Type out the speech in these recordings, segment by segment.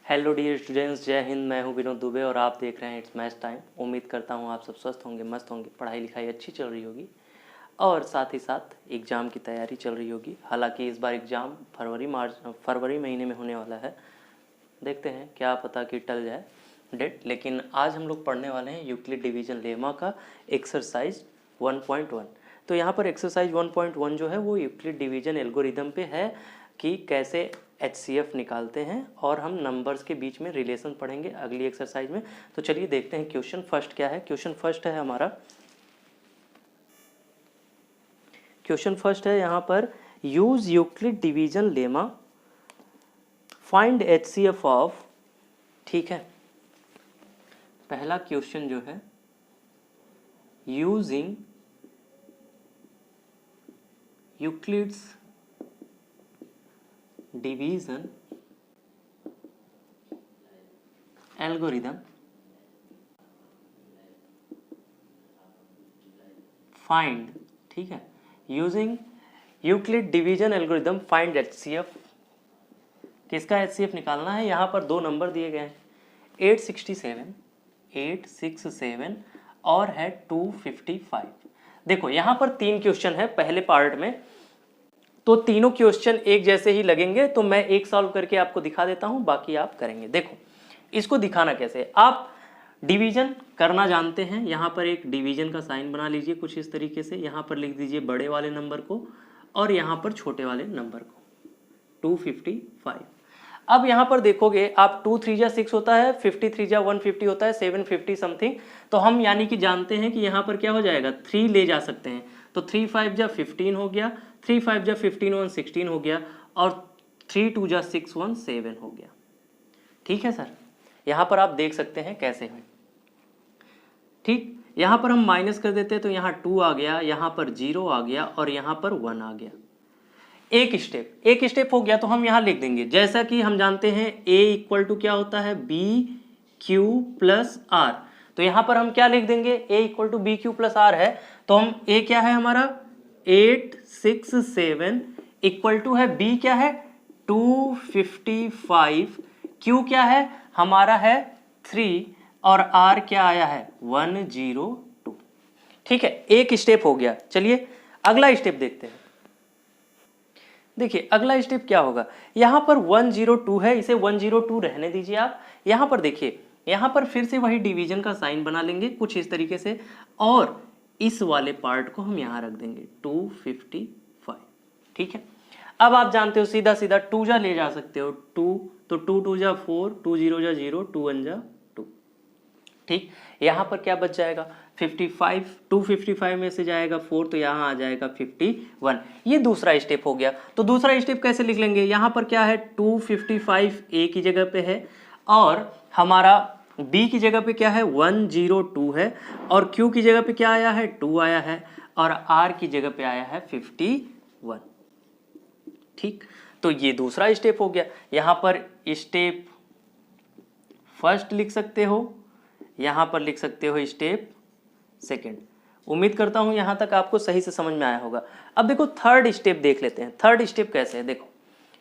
Hello dear students, जय हिंद। मैं हूं विनोद दुबे और आप देख रहे हैं इट्स मैथ टाइम। उम्मीद करता हूं आप सब स्वस्थ होंगे, मस्त होंगे, पढ़ाई लिखाई अच्छी चल रही होगी और साथ ही साथ एग्ज़ाम की तैयारी चल रही होगी। हालांकि इस बार एग्ज़ाम फरवरी महीने में होने वाला है। देखते हैं, क्या पता कि टल जाए डेट। लेकिन आज हम लोग पढ़ने वाले हैं यूक्लिड डिवीजन लेमा का एक्सरसाइज 1.1। तो यहाँ पर एक्सरसाइज 1.1 जो है वो यूक्लिड डिवीजन एल्गोरिदम पे है कि कैसे HCF निकालते हैं और हम नंबर्स के बीच में रिलेशन पढ़ेंगे अगली एक्सरसाइज में। तो चलिए देखते हैं क्वेश्चन फर्स्ट क्या है। क्वेश्चन फर्स्ट है हमारा, क्वेश्चन फर्स्ट है यहाँ पर, use Euclid division lemma find HCF of. ठीक है, पहला क्वेश्चन जो है, using Euclid's division algorithm find. ठीक है, using Euclid division algorithm find HCF। किसका HCF निकालना है? यहाँ पर दो नंबर दिए गए हैं, 867 और है 255। देखो यहाँ पर तीन क्वेश्चन है पहले पार्ट में, तो तीनों क्वेश्चन एक जैसे ही लगेंगे। तो मैं एक सॉल्व करके आपको दिखा देता हूं, बाकी आप करेंगे। देखो इसको दिखाना कैसे, आप डिवीजन करना जानते हैं। यहाँ पर एक डिवीजन का साइन बना लीजिए कुछ इस तरीके से। यहाँ पर लिख दीजिए बड़े वाले नंबर को और यहाँ पर छोटे वाले नंबर को 255। अब यहाँ पर देखोगे आप 2 3 जा 6 होता है, 50 3 जा 150 होता है, 750 समथिंग। तो हम यानी कि जानते हैं कि यहाँ पर क्या हो जाएगा, 3 ले जा सकते हैं। तो 3 5 जा 15 हो गया, 3 5 जा 15 1 16 हो गया और 3 2 जा 6 1 7 हो गया। ठीक है सर, यहाँ पर आप देख सकते हैं कैसे है। ठीक, यहाँ पर हम माइनस कर देते हैं तो यहाँ 2 आ गया, यहाँ पर 0 आ गया और यहाँ पर 1 आ गया। एक स्टेप हो गया। तो हम यहाँ लिख देंगे, जैसा कि हम जानते हैं A इक्वल टू क्या होता है, BQ प्लस R। तो यहाँ पर हम क्या लिख देंगे, A equal to BQ plus R है। तो हम A क्या है हमारा 867 इक्वल टू है B क्या है 255, Q क्या है हमारा है 3 और R क्या आया है 102। ठीक है, एक स्टेप हो गया। चलिए अगला स्टेप देखते हैं। देखिए अगला स्टेप क्या होगा, यहां पर 102 है, इसे 102 रहने दीजिए आप। यहां पर देखिए, यहां पर फिर से वही डिवीजन का साइन बना लेंगे कुछ इस तरीके से और इस वाले पार्ट को हम यहां रख देंगे 255। ठीक है, अब आप जानते हो सीधा सीधा 2 जा ले जा सकते हो 2, तो 2 2 जा 4, 2 0 जा 0, 2 1 जा 2। ठीक, यहां पर क्या बच जाएगा 55, 255 में से जाएगा 4 तो यहां आ जाएगा 51। ये दूसरा स्टेप हो गया। तो दूसरा स्टेप कैसे लिख लेंगे, यहां पर क्या है 255 A की जगह पे है और हमारा B की जगह पे क्या है 102 है और Q की जगह पे क्या आया है 2 आया है और R की जगह पे आया है 51। ठीक, तो ये दूसरा स्टेप हो गया। यहां पर स्टेप फर्स्ट लिख सकते हो, यहां पर लिख सकते हो स्टेप सेकेंड। उम्मीद करता हूं यहां तक आपको सही से समझ में आया होगा। अब देखो थर्ड स्टेप देख लेते हैं। थर्ड स्टेप कैसे है, देखो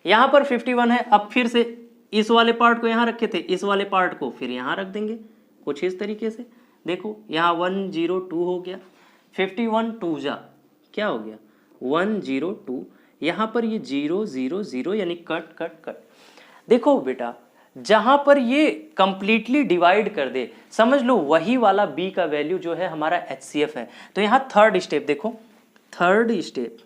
यहां पर 51 है, अब फिर से इस वाले पार्ट को यहां रखे थे, इस वाले पार्ट को फिर यहां रख देंगे कुछ इस तरीके से। देखो यहां 102 हो गया, 51 2 जा क्या हो गया 102, यहां पर ये 0 0 0 यानी कट कट कट। देखो बेटा जहां पर ये कंप्लीटली डिवाइड कर दे, समझ लो वही वाला B का वैल्यू जो है हमारा HCF है। तो यहां थर्ड स्टेप देखो, थर्ड स्टेप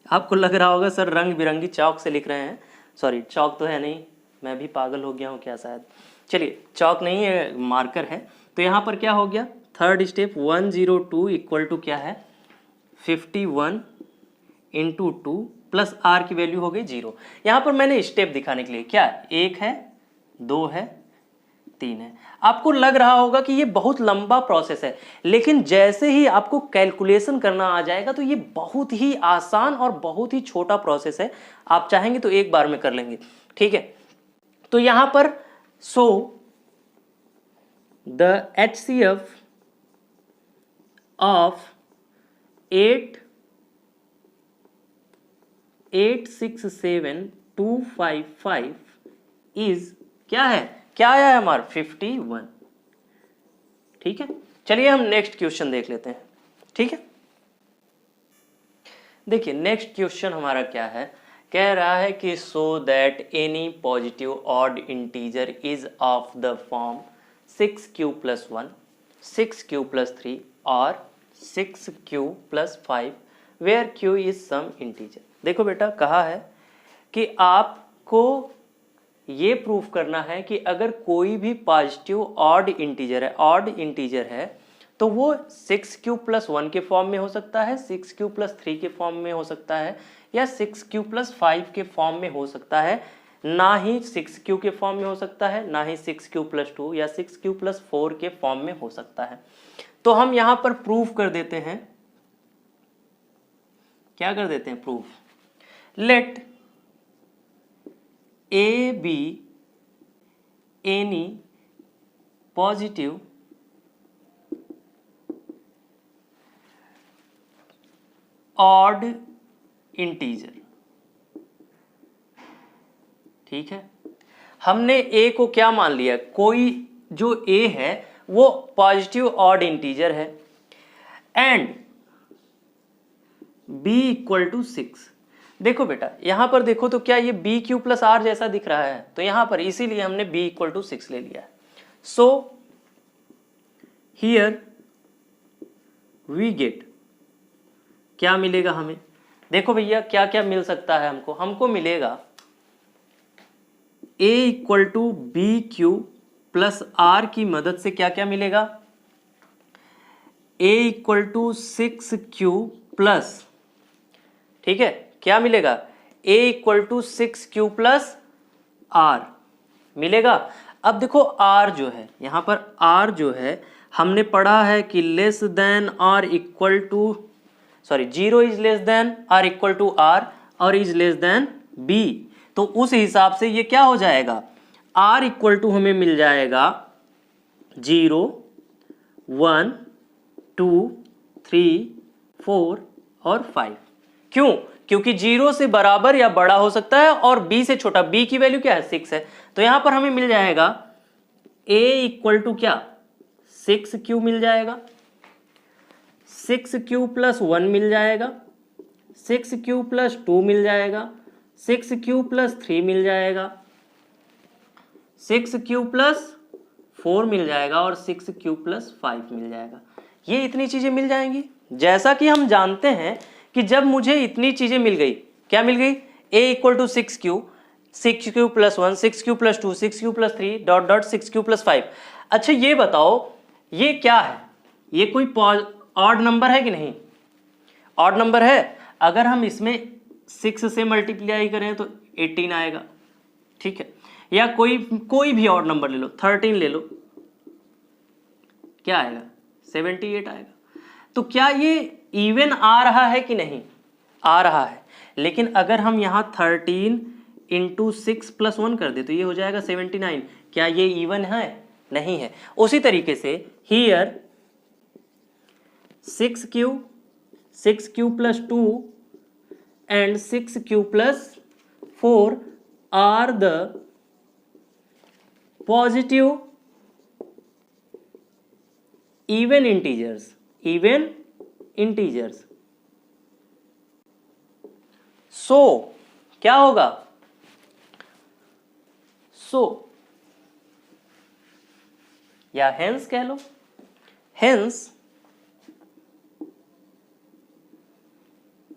आपको लग रहा होगा सर रंग बिरंगी चौक से लिख रहे हैं। सॉरी, चौक तो है नहीं, मैं भी पागल हो गया हूं क्या शायद। चलिए चौक नहीं है, मार्कर है। तो यहां पर क्या हो गया थर्ड स्टेप 102 इक्वल टू क्या है 51 इंटू 2 प्लस R की वैल्यू हो गई 0। यहां पर मैंने स्टेप दिखाने के लिए क्या 1 है 2 है 3 है। आपको लग रहा होगा कि ये बहुत लंबा प्रोसेस है, लेकिन जैसे ही आपको कैलकुलेशन करना आ जाएगा तो ये बहुत ही आसान और बहुत ही छोटा प्रोसेस है। आप चाहेंगे तो एक बार में कर लेंगे। ठीक है, तो यहां पर so the HCF of 867 255 is क्या है, क्या आया है हमारा 51। ठीक है, चलिए हम नेक्स्ट क्वेश्चन देख लेते हैं। ठीक है, देखिए नेक्स्ट क्वेश्चन हमारा क्या है, कह रहा है कि so that any positive odd integer is of the form 6q + 1, 6q + 3 और 6q + 5 where q is some integer. देखो बेटा, कहा है कि आपको ये प्रूफ करना है कि अगर कोई भी पॉजिटिव ऑड इंटीजर है तो वो 6q + 1 के फॉर्म में हो सकता है, 6q + 3 के फॉर्म में हो सकता है, या 6q + 5 के फॉर्म में हो सकता है, ना ही 6q के फॉर्म में हो सकता है, ना ही 6q + 2 या 6q + 4 के फॉर्म में हो सकता है। तो हम यहां पर प्रूफ कर देते हैं, क्या कर देते हैं, proof, let a be any positive odd integer. ठीक है, हमने ए को क्या मान लिया, कोई जो ए है वो पॉजिटिव ऑड इंटीजर है, एंड b = 6। देखो बेटा, यहां पर देखो तो क्या ये bq + r जैसा दिख रहा है, तो यहां पर इसीलिए हमने b = 6 ले लिया है। सो हियर वी गेट, क्या मिलेगा हमें, देखो भैया क्या क्या मिल सकता है हमको मिलेगा a = bq + r की मदद से क्या क्या मिलेगा, a = 6q +, ठीक है, क्या मिलेगा, a = 6q + r मिलेगा। अब देखो r जो है, यहां पर r जो है हमने पढ़ा है कि लेस देन और equal to, sorry 0 is less than और इक्वल टू r और इज लेस देन b, तो उस हिसाब से ये क्या हो जाएगा, r = हमें मिल जाएगा 0 1 2 3 4 और 5। क्यों, क्योंकि 0 से बराबर या बड़ा हो सकता है और b से छोटा, b की वैल्यू क्या है 6 है, तो यहां पर हमें मिल जाएगा a = क्या 6q मिल जाएगा, 6q + 1 मिल जाएगा, 6q + 2 मिल जाएगा, 6q + 3 मिल जाएगा, 6q + 4 मिल जाएगा और 6q + 5 मिल जाएगा। ये इतनी चीजें मिल जाएंगी। जैसा कि हम जानते हैं कि जब मुझे इतनी चीजें मिल गई, क्या मिल गई, a = 6q, 6q + 1, 6q + 2, 6q + 3 ... 6q + 5। अच्छा ये बताओ ये क्या है, ये कोई ऑड नंबर है कि नहीं, ऑड नंबर है। अगर हम इसमें 6 से मल्टीप्लाई करें तो 18 आएगा, ठीक है, या कोई भी ऑड नंबर ले लो, 13 ले लो, क्या आएगा 78 आएगा। तो क्या ये इवन आ रहा है कि नहीं, आ रहा है। लेकिन अगर हम यहां 13 × 6 + 1 कर दे तो ये हो जाएगा 79। क्या ये इवन है, नहीं है। उसी तरीके से here 6q + 2 and 6q + 4 are the positive even integers। सो क्या होगा, सो या हेंस कह लो, हेंस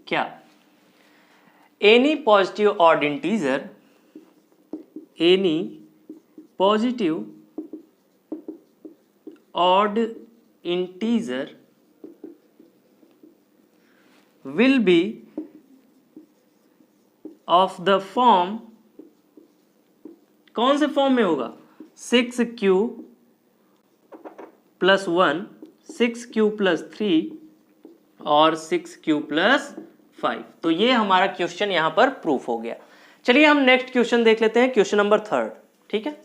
क्या, any positive odd integer, any positive odd integer will be of the form, कौन से फॉर्म में होगा, 6q + 1, 6q + 3 और 6q + 5। तो ये हमारा क्वेश्चन यहां पर प्रूफ हो गया। चलिए हम नेक्स्ट क्वेश्चन देख लेते हैं, क्वेश्चन नंबर 3, ठीक है।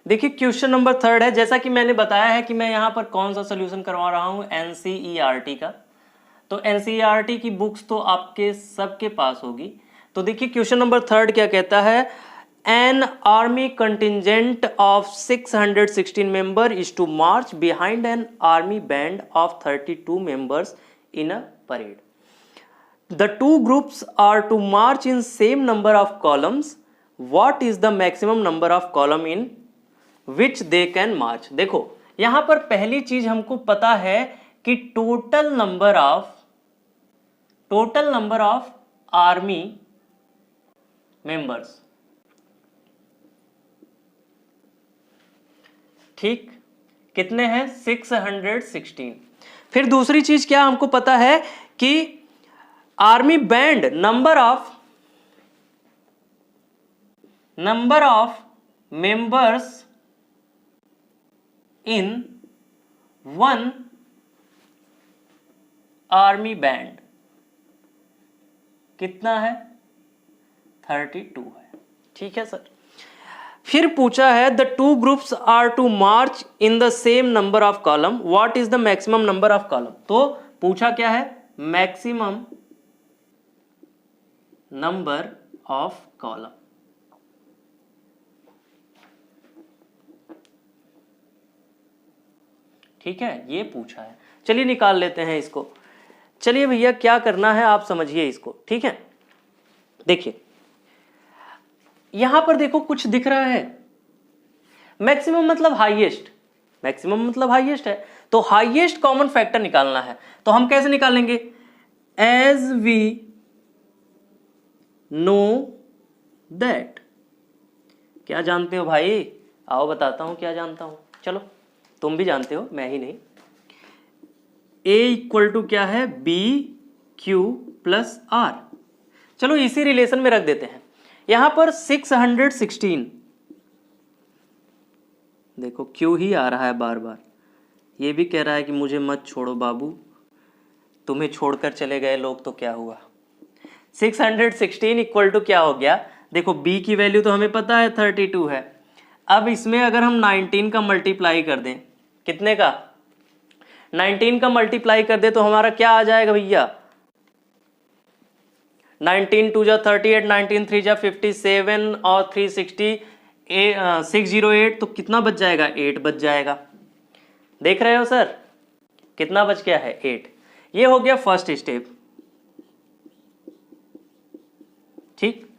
देखिए क्वेश्चन नंबर 3 है, जैसा कि मैंने बताया है कि मैं यहां पर कौन सा सोल्यूशन करवा रहा हूं, NCERT का। तो NCERT की बुक्स तो आपके सबके पास होगी। तो देखिए क्वेश्चन नंबर 3 क्या कहता है, An army contingent of 616 members is to march behind an army band of 32 members in a parade. The two groups are to march in same number of columns. What is the maximum number of column in which they can march? देखो यहां पर पहली चीज हमको पता है कि total number of army members, ठीक, कितने हैं? 616। फिर दूसरी चीज क्या हमको पता है कि army band number of members in one army band कितना है? 32 है। ठीक है सर। फिर पूछा है the two groups are to march in the same number of column, what is the maximum number of column? तो पूछा क्या है? Maximum number of column. ठीक है, ये पूछा है। चलिए निकाल लेते हैं इसको। चलिए भैया क्या करना है आप समझिए इसको। ठीक है, देखिए यहां पर देखो कुछ दिख रहा है, मैक्सिमम मतलब हाईएस्ट, मैक्सिमम मतलब हाईएस्ट है, तो हाईएस्ट कॉमन फैक्टर निकालना है। तो हम कैसे निकालेंगे? एज वी नो दैट, क्या जानते हो भाई? आओ बताता हूं क्या जानता हूं। चलो तुम भी जानते हो, मैं ही नहीं। A इक्वल टू क्या है? B q plus r. चलो इसी रिलेशन में रख देते हैं। यहां पर 616, देखो क्यू ही आ रहा है बार बार, ये भी कह रहा है कि मुझे मत छोड़ो बाबू, तुम्हें छोड़कर चले गए लोग तो क्या हुआ। 616 इक्वल टू क्या हो गया? देखो बी की वैल्यू तो हमें पता है 32 है। अब इसमें अगर हम 19 का मल्टीप्लाई कर दें, कितने का? 19 का मल्टीप्लाई कर दे तो हमारा क्या आ जाएगा भैया? 19 2 जा 38, 19 3 जा 57 और 360 608, तो कितना बच जाएगा? 8 बच जाएगा। देख रहे हो सर कितना बच गया है? 8। ये हो गया फर्स्ट स्टेप। ठीक,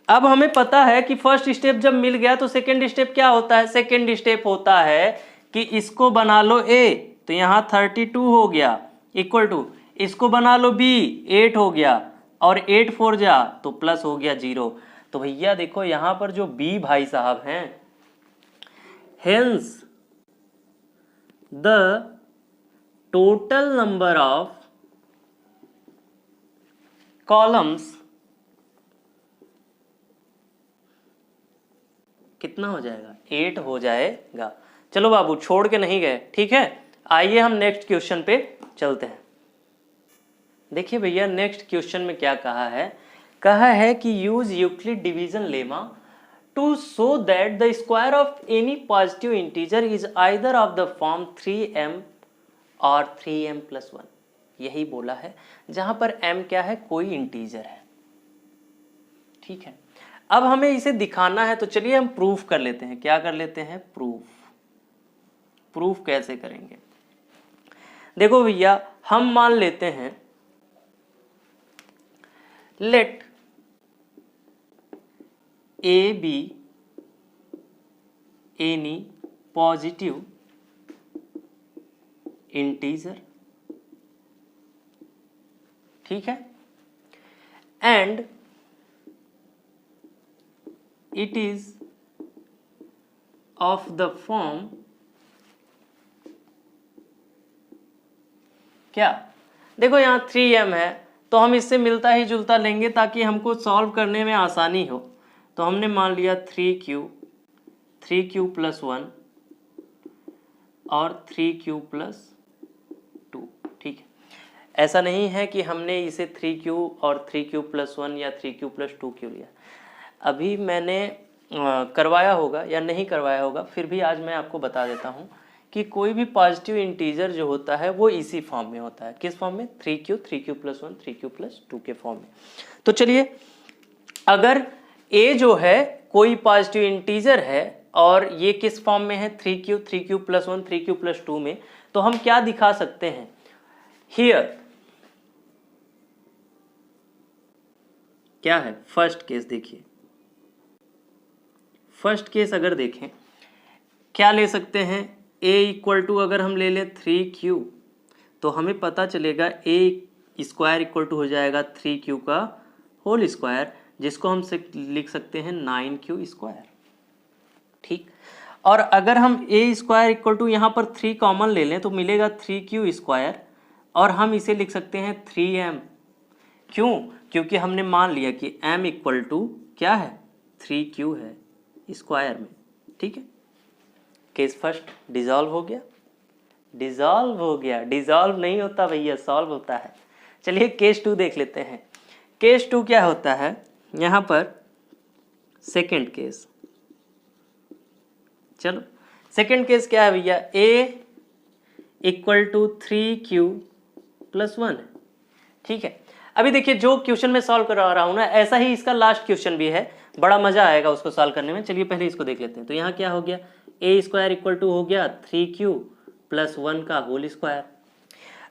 अब हमें पता है कि फर्स्ट स्टेप जब मिल गया तो सेकेंड स्टेप क्या होता है? सेकेंड स्टेप होता है कि इसको बना लो A, तो यहां 32 हो गया, इक्वल टू इसको बना लो B, 8 हो गया, और 8 4 जा तो प्लस हो गया 0। तो भैया देखो यहां पर जो B भाई साहब हैं, hence the total number of columns कितना हो जाएगा? 8 हो जाएगा। चलो बाबू छोड़ के नहीं गए, ठीक है। आइए हम नेक्स्ट क्वेश्चन पे चलते हैं। देखिए भैया नेक्स्ट क्वेश्चन में क्या कहा है? कहा है कि use Euclid division lemma to show that the square of any positive integer is either of the form 3m और 3m+1। यही बोला है, जहां पर m क्या है? कोई इंटीजर है। ठीक है, अब हमें इसे दिखाना है, तो चलिए हम प्रूफ कर लेते हैं। क्या कर लेते हैं? प्रूफ कैसे करेंगे? देखो भैया हम मान लेते हैं let a be any positive integer, ठीक है, and it is of the form क्या? देखो यहाँ 3m है तो हम इससे मिलता ही जुलता लेंगे ताकि हमको सॉल्व करने में आसानी हो। तो हमने मान लिया 3q+1 और 3q+2। ठीक है, ऐसा नहीं है कि हमने इसे 3q और 3q+1 या 3q+2 क्यों लिया। अभी मैंने करवाया होगा या नहीं करवाया होगा, फिर भी आज मैं आपको बता देता हूँ कि कोई भी पॉजिटिव इंटीजर जो होता है वो इसी फॉर्म में होता है। किस फॉर्म में? 3q, 3q+1, 3q+2 के फॉर्म में। तो चलिए अगर a जो है कोई पॉजिटिव इंटीजर है और ये किस फॉर्म में है, 3q, 3q + 1, 3q + 2 में, तो हम क्या दिखा सकते हैं हियर, क्या है फर्स्ट केस। देखिए फर्स्ट केस अगर देखें क्या ले सकते हैं, a अगर हम ले लें 3q तो हमें पता चलेगा a² हो जाएगा 3q का होल स्क्वायर, जिसको हम लिख सकते हैं 9q²। ठीक, और अगर हम a² यहाँ पर 3 कॉमन ले लें तो मिलेगा 3q², और हम इसे लिख सकते हैं 3m। क्यों? क्योंकि हमने मान लिया कि m क्या है, 3q है स्क्वायर में। ठीक है, केस फर्स्ट डिसॉल्व हो गया, डिसॉल्व हो गया, डिसॉल्व नहीं होता भैया, सॉल्व होता है। चलिए केस 2 देख लेते हैं। केस 2 क्या होता है, यहाँ पर सेकेंड केस, चलो सेकेंड केस क्या है भैया, a = 3q + 1। ठीक है, अभी देखिए जो क्वेश्चन में सॉल्व करा रहा हूं ना, ऐसा ही इसका लास्ट क्वेश्चन भी है, बड़ा मजा आएगा उसको सॉल्व करने में। चलिए पहले इसको देख लेते हैं। तो यहाँ क्या हो गया, a² हो गया 3q + 1 का होल स्क्वायर।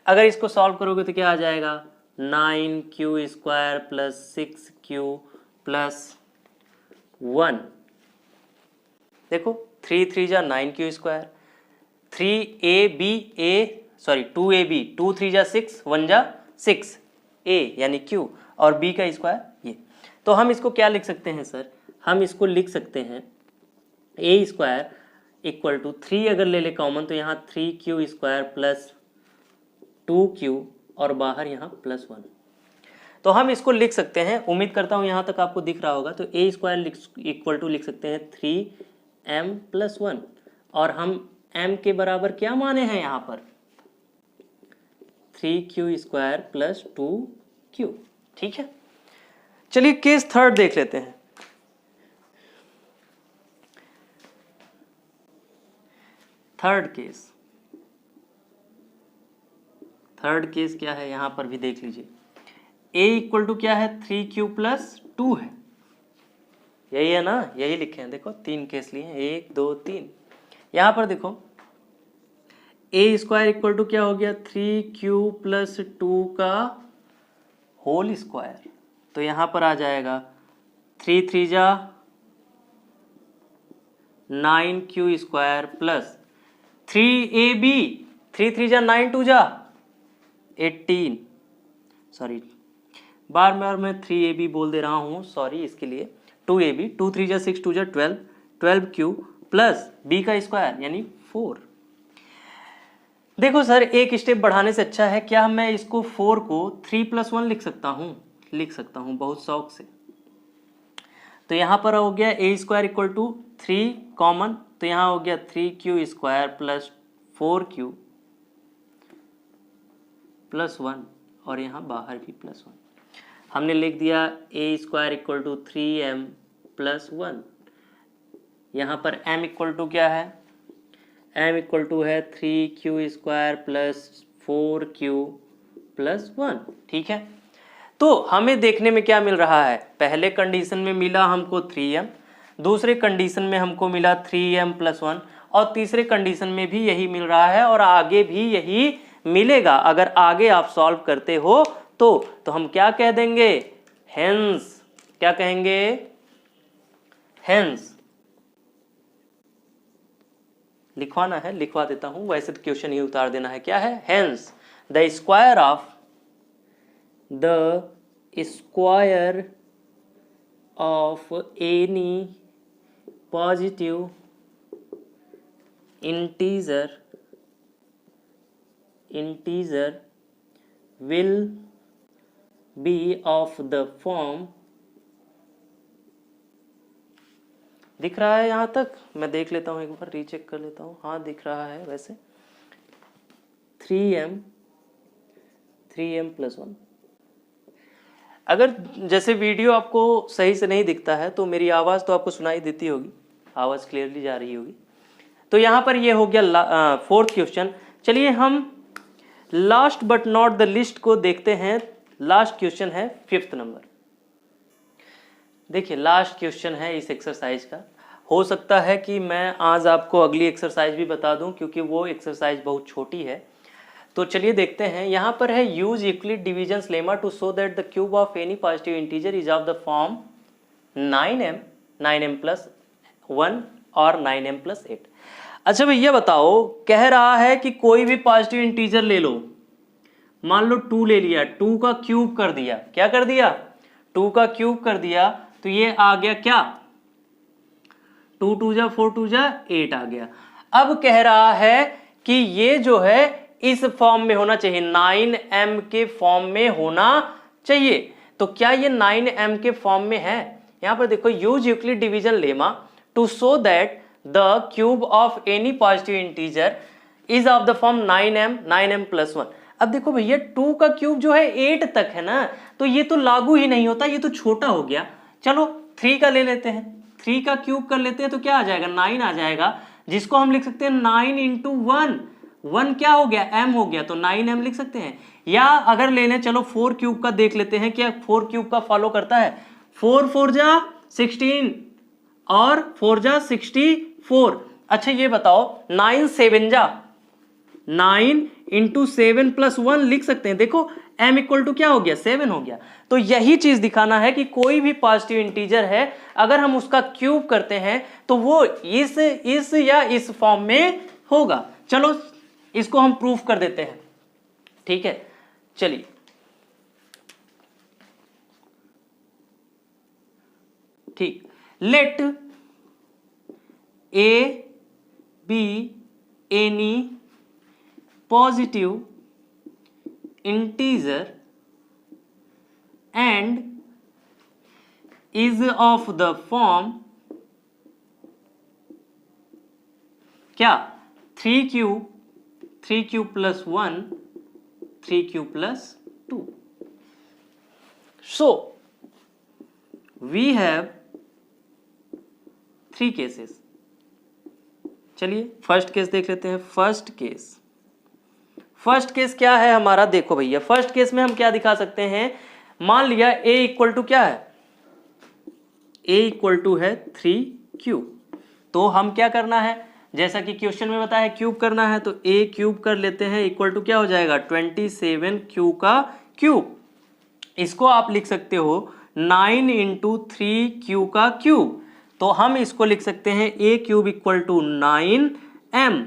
अगर इसको सॉल्व करोगे तो क्या आ जाएगा, 9q² + 6q + 1। देखो 3 3 जा 9q², 2ab, 2 3 जा 6, 1 जा 6, a यानी q और b का स्क्वायर ये। तो हम इसको क्या लिख सकते हैं सर, हम इसको लिख सकते हैं a² = 3 अगर ले ले कॉमन तो यहाँ 3q² + 2q और बाहर यहाँ +1। तो हम इसको लिख सकते हैं, उम्मीद करता हूँ यहाँ तक आपको दिख रहा होगा। तो a² लिख सकते हैं 3m + 1, और हम m के बराबर क्या माने हैं यहाँ पर, 3q² + 2q। ठीक है, चलिए केस थर्ड देख लेते हैं। थर्ड केस क्या है, यहां पर भी देख लीजिए। a क्या है, 3q + 2 है, यही है ना, यही लिखे हैं। देखो 3 केस लिए हैं, 1 2 3। यहां पर देखो a² क्या हो गया, 3q + 2 का होल स्क्वायर। तो यहां पर आ जाएगा 3 3 जा 9q² + 3ab, 3 3 जा 9 2 जा 18, सॉरी बार बार मैं 3ab बोल दे रहा हूँ, सॉरी इसके लिए। 2ab, 2 3 जा 6 2 जा 12, 12q + b का स्क्वायर यानी 4। देखो सर एक स्टेप बढ़ाने से अच्छा है, क्या मैं इसको 4 को 3 + 1 लिख सकता हूँ, लिख सकता हूँ बहुत शौक से। तो यहाँ पर हो गया a² = 3 कॉमन, तो यहाँ हो गया 3q² + 4q + 1, और यहाँ बाहर भी +1। हमने लिख दिया a² = 3m + 1। यहाँ पर m = क्या है, m = है 3q² + 4q + 1। ठीक है, तो हमें देखने में क्या मिल रहा है, पहले कंडीशन में मिला हमको 3m, दूसरे कंडीशन में हमको मिला 3m + 1, और तीसरे कंडीशन में भी यही मिल रहा है, और आगे भी यही मिलेगा। अगर आगे आप सॉल्व करते हो तो हम क्या कह देंगे, हेंस। क्या कहेंगे, हेंस। लिखवाना है, लिखवा देता हूं, वैसे तो क्वेश्चन ही उतार देना है। क्या है, hence the square of any positive integer will be of the form, दिख रहा है यहाँ तक, मैं देख लेता हूँ एक बार, रीचेक कर लेता हूँ। हाँ दिख रहा है वैसे, 3m + 1। अगर जैसे वीडियो आपको सही से नहीं दिखता है तो मेरी आवाज़ तो आपको सुनाई देती होगी, आवाज़ क्लियरली जा रही होगी। तो यहाँ पर ये हो गया फोर्थ क्वेश्चन। चलिए हम last but not the list को देखते हैं। लास्ट क्वेश्चन है 5th नंबर। देखिए लास्ट क्वेश्चन है इस एक्सरसाइज का। हो सकता है कि मैं आज आपको अगली एक्सरसाइज भी बता दूं क्योंकि वो एक्सरसाइज बहुत छोटी है। तो चलिए देखते हैं। यहाँ पर है use Euclid divisions lemma to show that the cube of any positive integer is of the form 9m plus 1 और 9m प्लस 8। अच्छा भैया बताओ, कह रहा है कि कोई भी पॉजिटिव इंटीजर ले लो। मान लो 2 ले लिया, 2 का क्यूब कर दिया। क्या कर दिया? 2 का क्यूब कर दिया तो ये आ गया क्या? 2 2 जा 4 2 जा 8 आ गया। अब कह रहा है कि ये जो है इस फॉर्म में होना चाहिए, 9m के फॉर्म में होना चाहिए। तो क्या ये 9m के फॉर्म में है? यहां पर देखो, use Euclid division lemma to show that the cube of any positive integer is of the form 9m plus 1। अब देखो भैया 2 का क्यूब जो है 8 तक है ना, तो ये तो लागू ही नहीं होता, ये तो छोटा हो गया। चलो 3 का ले लेते हैं, 3 का क्यूब कर लेते हैं तो क्या आ जाएगा? 9 आ जाएगा, जिसको हम लिख सकते हैं 9 इंटू 1। 1 क्या हो गया? m हो गया, तो 9m लिख सकते हैं। या अगर लेने चलो 4 क्यूब का देख लेते हैं, क्या 4 क्यूब का फॉलो करता है? 4 4 जा 16 और 4 जा 64। अच्छा ये बताओ 9 7 जा 9 इंटू 7 प्लस 1 लिख सकते हैं। देखो m इक्वल टू क्या हो गया? 7 हो गया। तो यही चीज दिखाना है कि कोई भी पॉजिटिव इंटीजर है, अगर हम उसका क्यूब करते हैं तो वो इस या इस फॉर्म में होगा। चलो इसको हम प्रूफ कर देते हैं, ठीक है। चलिए ठीक, let a be any positive integer and is of the form क्या? 3 cube plus 1 3 cube plus 2। so we have 3 cases. चलिए फर्स्ट केस देख लेते हैं। फर्स्ट केस क्या है हमारा? देखो भैया फर्स्ट केस में हम क्या दिखा सकते हैं? मान लिया a इक्वल टू क्या है? a इक्वल टू है 3 क्यूब। तो हम क्या करना है, जैसा कि क्वेश्चन में बताया क्यूब करना है, तो a क्यूब कर लेते हैं, इक्वल टू क्या हो जाएगा? 27 क्यू का क्यूब। इसको आप लिख सकते हो 9 इंटू 3 क्यू का क्यूब। तो हम इसको लिख सकते हैं a cube equal to 9m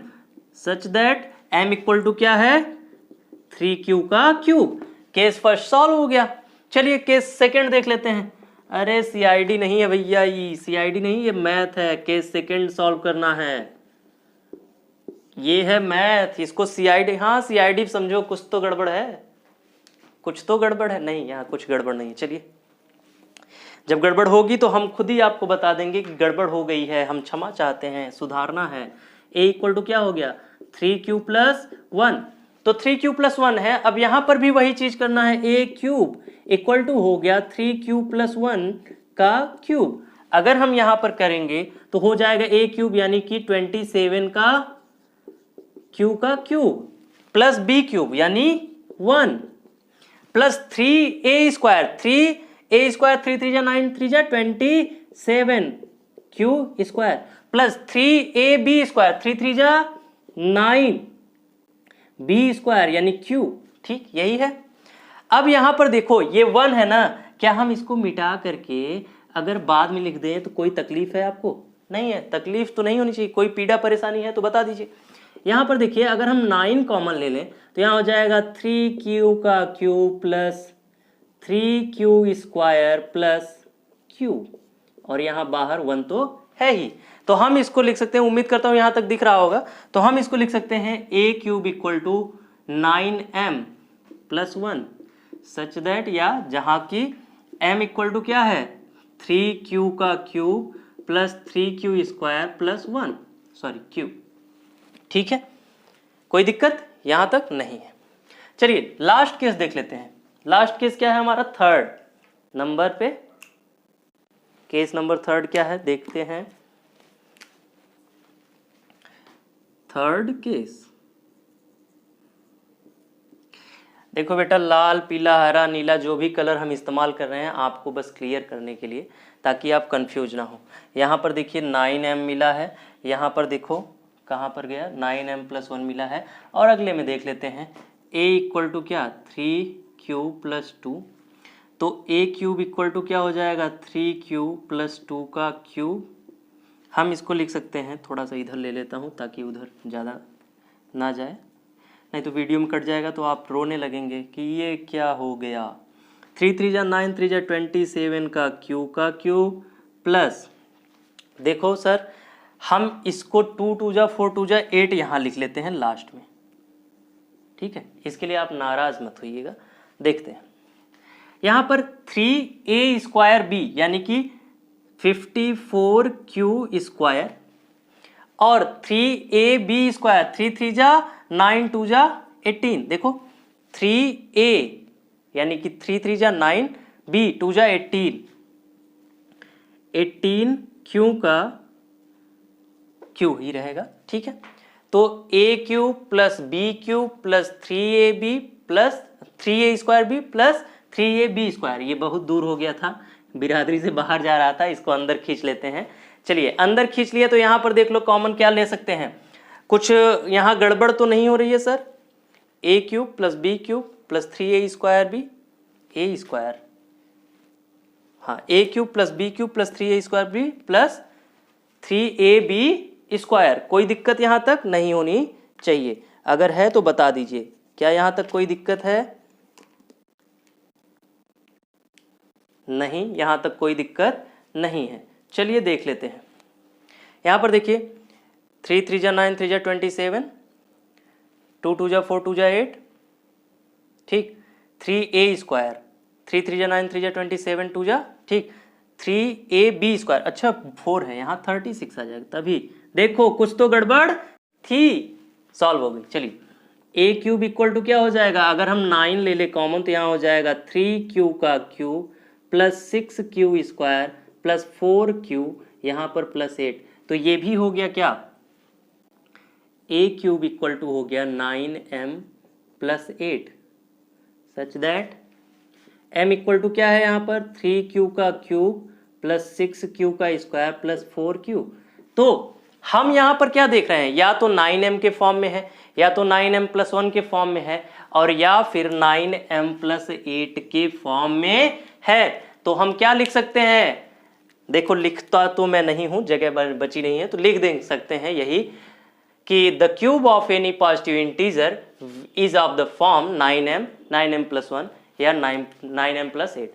such that m equal to क्या है? 3 क्यू का क्यूब। केस फर्स्ट सॉल्व हो गया। चलिए केस सेकंड देख लेते हैं। अरे सीआईडी नहीं है भैया, ये सीआईडी नहीं, ये मैथ है। केस सेकंड सॉल्व करना है, ये है मैथ। इसको सीआईडी, हाँ सीआईडी समझो, कुछ तो गड़बड़ है, कुछ तो गड़बड़ है। नहीं, यहाँ कुछ गड़बड़ नहीं है। चलिए जब गड़बड़ होगी तो हम खुद ही आपको बता देंगे कि गड़बड़ हो गई है, हम क्षमा चाहते हैं, सुधारना है। a इक्वल टू क्या हो गया? 3 क्यूब प्लस 1। तो 3 क्यूब प्लस 1 है। अब यहां पर भी वही चीज करना है, a क्यूब इक्वल टू हो गया 3 क्यूब प्लस 1 का क्यूब। अगर हम यहां पर करेंगे तो हो जाएगा a क्यूब यानी कि 27 का q का क्यूब प्लस b क्यूब यानी 1 plus 3a square 3a square 3 3 जा 9 3 जा 27 q square plus 3ab square 3 3 जा 9 b स्क्वायर यानी q। ठीक, यही है। अब यहां पर देखो ये 1 है ना, क्या हम इसको मिटा करके अगर बाद में लिख दें तो कोई तकलीफ है आपको? नहीं है, तकलीफ तो नहीं होनी चाहिए। कोई पीड़ा परेशानी है तो बता दीजिए। यहां पर देखिए अगर हम 9 कॉमन ले लें तो यहां हो जाएगा 3q का cube plus 3q square plus q, और यहां बाहर 1 तो है ही, तो हम इसको लिख सकते हैं, उम्मीद करता हूं यहां तक दिख रहा होगा, तो हम इसको लिख सकते हैं a cube equal to 9m plus 1 such that, या जहां की m इक्वल टू क्या है? 3q का cube plus 3q square plus 1 sorry q। ठीक है, कोई दिक्कत यहां तक नहीं है। चलिए लास्ट केस देख लेते हैं। लास्ट केस क्या है हमारा? थर्ड नंबर पे केस नंबर थर्ड क्या है देखते हैं। थर्ड केस, देखो बेटा, लाल, पीला, हरा, नीला जो भी कलर हम इस्तेमाल कर रहे हैं आपको बस क्लियर करने के लिए, ताकि आप कंफ्यूज ना हो। यहाँ पर देखिए 9m मिला है, यहाँ पर देखो कहाँ पर गया 9m + 1 मिला है। और अगले में देख लेते हैं a = क्या 3q + 2, तो a क्यूब = क्या हो जाएगा 3q + 2 का क्यूब। हम इसको लिख सकते हैं, थोड़ा सा इधर ले लेता हूँ ताकि उधर ज़्यादा ना जाए, नहीं तो वीडियो में कट जाएगा तो आप रोने लगेंगे कि ये क्या हो गया। 3 3 जा 9, 3 जा 27 का क्यूब प्लस, देखो सर हम इसको 2 2 जा 4 2 जा 8 यहाँ लिख लेते हैं लास्ट में, ठीक है। इसके लिए आप नाराज मत होइएगा। देखते हैं यहाँ पर 3a² यानी कि 54q² और 3ab², 3 3 जा 9, 2 जा 18। देखो 3a यानी कि 3 3 जा 9, b 2 जा 18, 18 q का q ही रहेगा, ठीक है। तो a³ + b³ + 3ab + 3a² + 3ab², ये बहुत दूर हो गया था, बिरादरी से बाहर जा रहा था, इसको अंदर खींच लेते हैं। चलिए अंदर खींच लिया तो यहाँ पर देख लो कॉमन क्या ले सकते हैं, कुछ यहाँ गड़बड़ तो नहीं हो रही है sir. a³ + b³ + 3a² a², हाँ a³ + b³ + 3a² + 3ab², कोई दिक्कत यहाँ तक नहीं होनी चाहिए। अगर है तो बता दीजिए, क्या यहाँ तक कोई दिक्कत है? नहीं, यहाँ तक कोई दिक्कत नहीं है। चलिए देख लेते हैं। यहाँ पर देखिए 3 3 जा 9, 3 जा 27, 2 2 जा 4 2 जा 8, ठीक। 3a², 3 3 जा 9, 3 जा 27, 2 जा, ठीक। 3ab², अच्छा 4 है यहाँ, 36 आ जाएगा। तभी देखो कुछ तो गड़बड़ थी, सॉल्व हो गई। चलिए a³ क्या हो जाएगा, अगर हम 9 ले ले कॉमन तो यहाँ हो जाएगा 3q का क्यूब + 6q² + 4q, यहाँ पर +8, तो ये भी हो गया क्या, a³ हो गया 9m + 8, सच दैट m = क्या है यहाँ पर 3q का क्यूब + 6q का स्क्वायर + 4q। तो हम यहाँ पर क्या देख रहे हैं, या तो 9m के फॉर्म में है, या तो 9m + 1 के फॉर्म में है, और या फिर 9m + 8 के फॉर्म में है। तो हम क्या लिख सकते हैं, देखो लिखता तो मैं नहीं हूं, जगह बची नहीं है, तो लिख दे सकते हैं यही कि the cube of any positive integer is of the form 9m + 1 या 9m + 8।